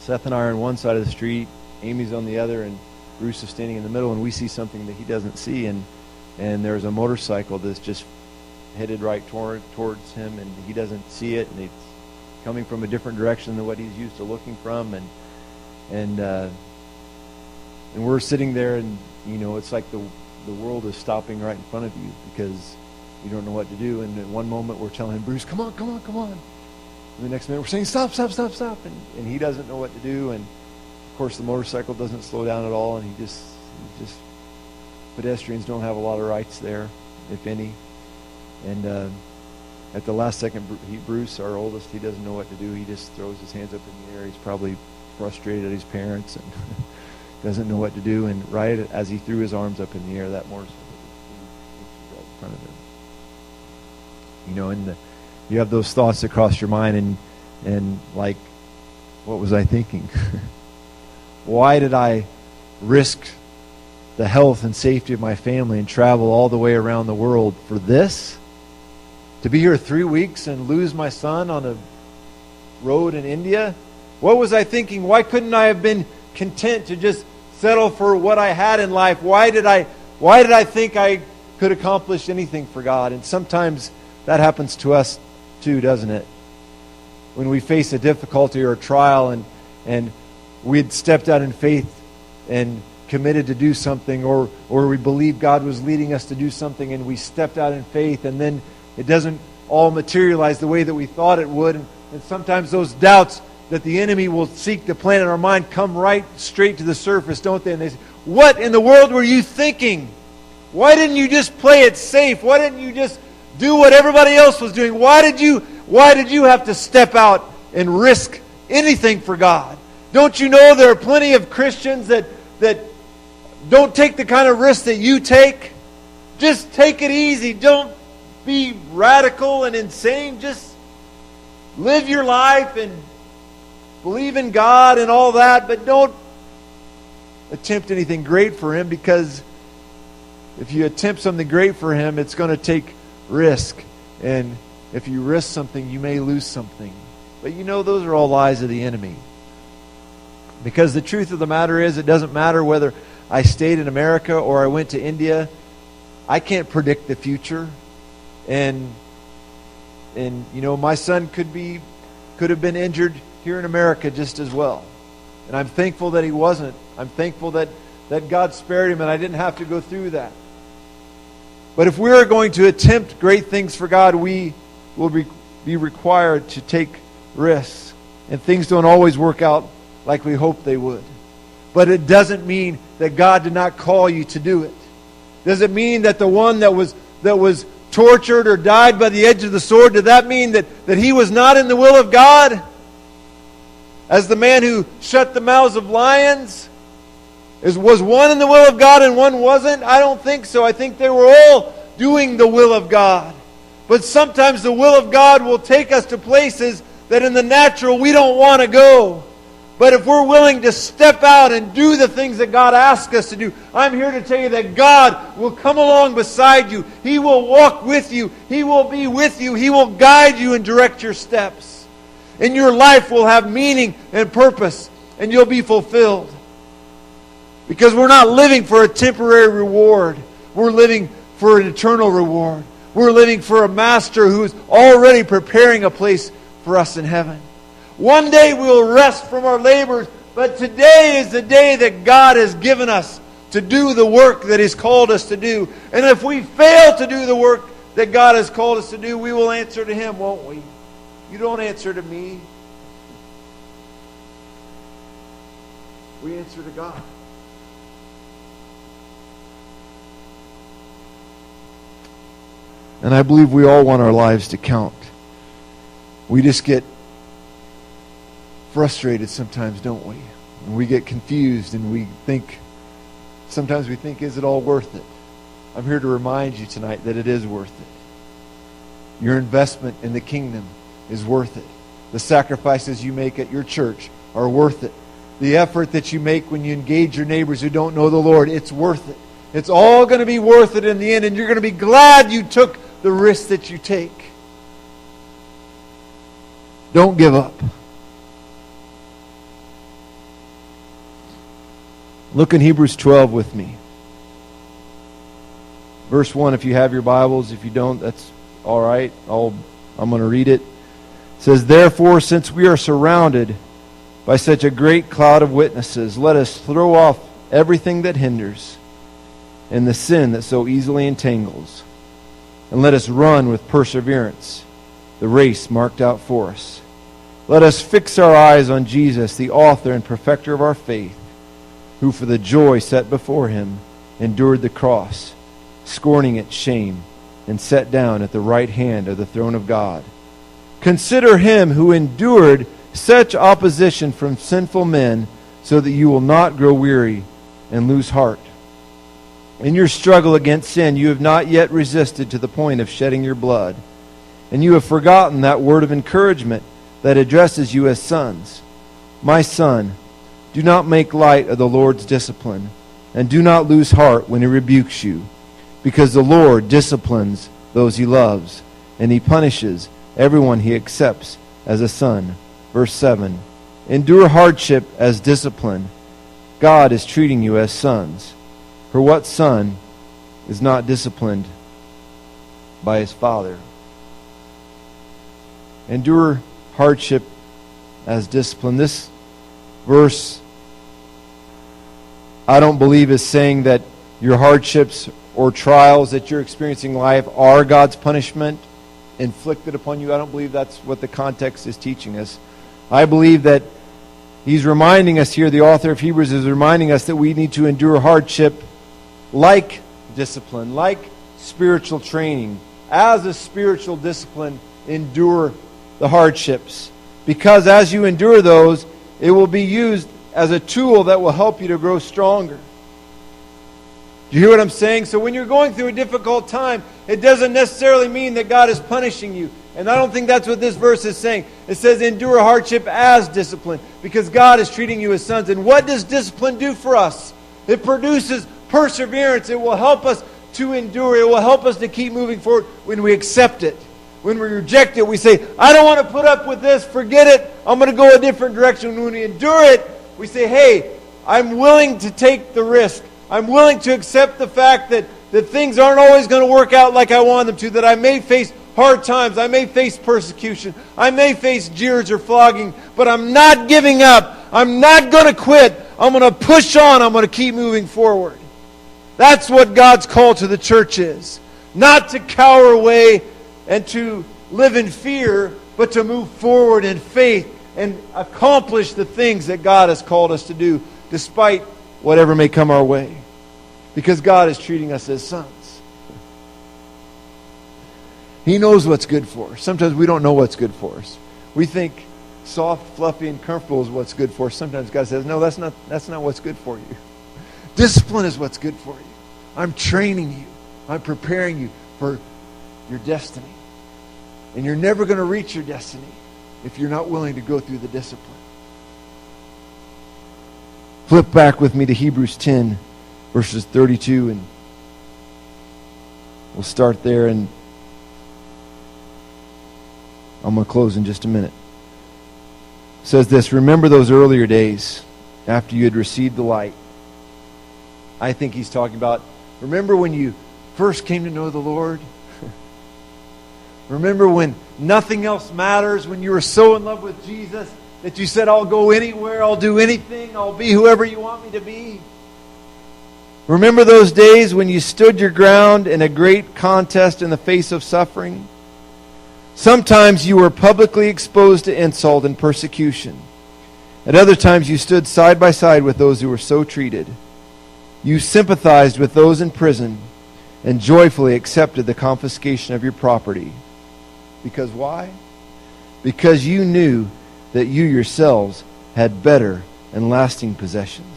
Seth and I are on one side of the street, Amy's on the other, and Bruce is standing in the middle, and we see something that he doesn't see, and there's a motorcycle that's just headed right towards him, and he doesn't see it, and it's coming from a different direction than what he's used to looking from, and we're sitting there, and it's like the world is stopping right in front of you because you don't know what to do. And at one moment we're telling him, Bruce, come on. And the next minute we're saying, stop. And he doesn't know what to do. And of course the motorcycle doesn't slow down at all. And he just pedestrians don't have a lot of rights there, if any. And at the last second, Bruce, our oldest, he doesn't know what to do. He just throws his hands up in the air. He's probably frustrated at his parents and doesn't know what to do. And right as he threw his arms up in the air, that motorcycle right in front of him. And you have those thoughts that cross your mind, and like, what was I thinking? Why did I risk the health and safety of my family and travel all the way around the world for this? To be here 3 weeks and lose my son on a road in India? What was I thinking? Why couldn't I have been content to just settle for what I had in life? Why did I think I could accomplish anything for God? And sometimes that happens to us too, doesn't it? When we face a difficulty or a trial, and we had stepped out in faith and committed to do something, or we believed God was leading us to do something, and we stepped out in faith, and then it doesn't all materialize the way that we thought it would. And sometimes those doubts that the enemy will seek to plant in our mind come right straight to the surface, don't they? And they say, what in the world were you thinking? Why didn't you just play it safe? Why didn't you just do what everybody else was doing? Why did you have to step out and risk anything for God? Don't you know there are plenty of Christians that don't take the kind of risk that you take? Just take it easy. Don't be radical and insane. Just live your life and believe in God and all that, but don't attempt anything great for Him, because if you attempt something great for Him, it's going to take risk. And if you risk something, you may lose something. But those are all lies of the enemy. Because the truth of the matter is, it doesn't matter whether I stayed in America or I went to India. I can't predict the future. And my son could have been injured here in America just as well. And I'm thankful that he wasn't. I'm thankful that God spared him and I didn't have to go through that. But if we are going to attempt great things for God, we will be required to take risks. And things don't always work out like we hope they would. But it doesn't mean that God did not call you to do it. Does it mean that the one that was tortured or died by the edge of the sword, did that mean that he was not in the will of God? As the man who shut the mouths of lions? Was one in the will of God and one wasn't? I don't think so. I think they were all doing the will of God. But sometimes the will of God will take us to places that in the natural we don't want to go. But if we're willing to step out and do the things that God asks us to do, I'm here to tell you that God will come along beside you. He will walk with you. He will be with you. He will guide you and direct your steps. And your life will have meaning and purpose, and you'll be fulfilled. Because we're not living for a temporary reward. We're living for an eternal reward. We're living for a master who is already preparing a place for us in heaven. One day we will rest from our labors, but today is the day that God has given us to do the work that He's called us to do. And if we fail to do the work that God has called us to do, we will answer to Him, won't we? You don't answer to me. We answer to God. And I believe we all want our lives to count. We just get frustrated sometimes, don't we? And we get confused and sometimes we think, is it all worth it? I'm here to remind you tonight that it is worth it. Your investment in the kingdom is worth it. The sacrifices you make at your church are worth it. The effort that you make when you engage your neighbors who don't know the Lord, it's worth it. It's all going to be worth it in the end, and you're going to be glad you took the risk that you take. Don't give up. Look in Hebrews 12 with me. Verse 1, if you have your Bibles. If you don't, that's all right. I'm going to read it. It says, "Therefore, since we are surrounded by such a great cloud of witnesses, let us throw off everything that hinders and the sin that so easily entangles, and let us run with perseverance the race marked out for us. Let us fix our eyes on Jesus, the author and perfecter of our faith, who for the joy set before him endured the cross, scorning its shame, and sat down at the right hand of the throne of God. Consider him who endured such opposition from sinful men, so that you will not grow weary and lose heart. In your struggle against sin, you have not yet resisted to the point of shedding your blood, and you have forgotten that word of encouragement that addresses you as sons. My son, do not make light of the Lord's discipline, and do not lose heart when he rebukes you, because the Lord disciplines those he loves, and he punishes everyone he accepts as a son." Verse 7, "Endure hardship as discipline. God is treating you as sons. For what son is not disciplined by his father?" Endure hardship as discipline. This verse, I don't believe, is saying that your hardships or trials that you're experiencing in life are God's punishment inflicted upon you. I don't believe that's what the context is teaching us. I believe that he's reminding us here, the author of Hebrews is reminding us that we need to endure hardship like discipline, like spiritual training. As a spiritual discipline, endure the hardships. Because as you endure those, it will be used as a tool that will help you to grow stronger. Do you hear what I'm saying? So when you're going through a difficult time, it doesn't necessarily mean that God is punishing you. And I don't think that's what this verse is saying. It says endure hardship as discipline, because God is treating you as sons. And what does discipline do for us? It produces perseverance. It will help us to endure. It will help us to keep moving forward when we accept it. When we reject it, we say, I don't want to put up with this. Forget it. I'm going to go a different direction. When we endure it, we say, hey, I'm willing to take the risk. I'm willing to accept the fact that things aren't always going to work out like I want them to, that I may face hard times, I may face persecution, I may face jeers or flogging, but I'm not giving up. I'm not going to quit. I'm going to push on. I'm going to keep moving forward. That's what God's call to the church is. Not to cower away and to live in fear, but to move forward in faith and accomplish the things that God has called us to do, despite whatever may come our way. Because God is treating us as sons. He knows what's good for us. Sometimes we don't know what's good for us. We think soft, fluffy, and comfortable is what's good for us. Sometimes God says, no, that's not what's good for you. Discipline is what's good for you. I'm training you. I'm preparing you for your destiny. And you're never going to reach your destiny if you're not willing to go through the discipline. Flip back with me to Hebrews 10, verses 32, and we'll start there, and I'm going to close in just a minute. It says this, remember those earlier days after you had received the light. I think he's talking about, remember when you first came to know the Lord? Remember when nothing else matters, when you were so in love with Jesus that you said, I'll go anywhere, I'll do anything, I'll be whoever you want me to be? Remember those days when you stood your ground in a great contest in the face of suffering? Sometimes you were publicly exposed to insult and persecution. At other times you stood side by side with those who were so treated. You sympathized with those in prison and joyfully accepted the confiscation of your property. Because why? Because you knew that you yourselves had better and lasting possessions.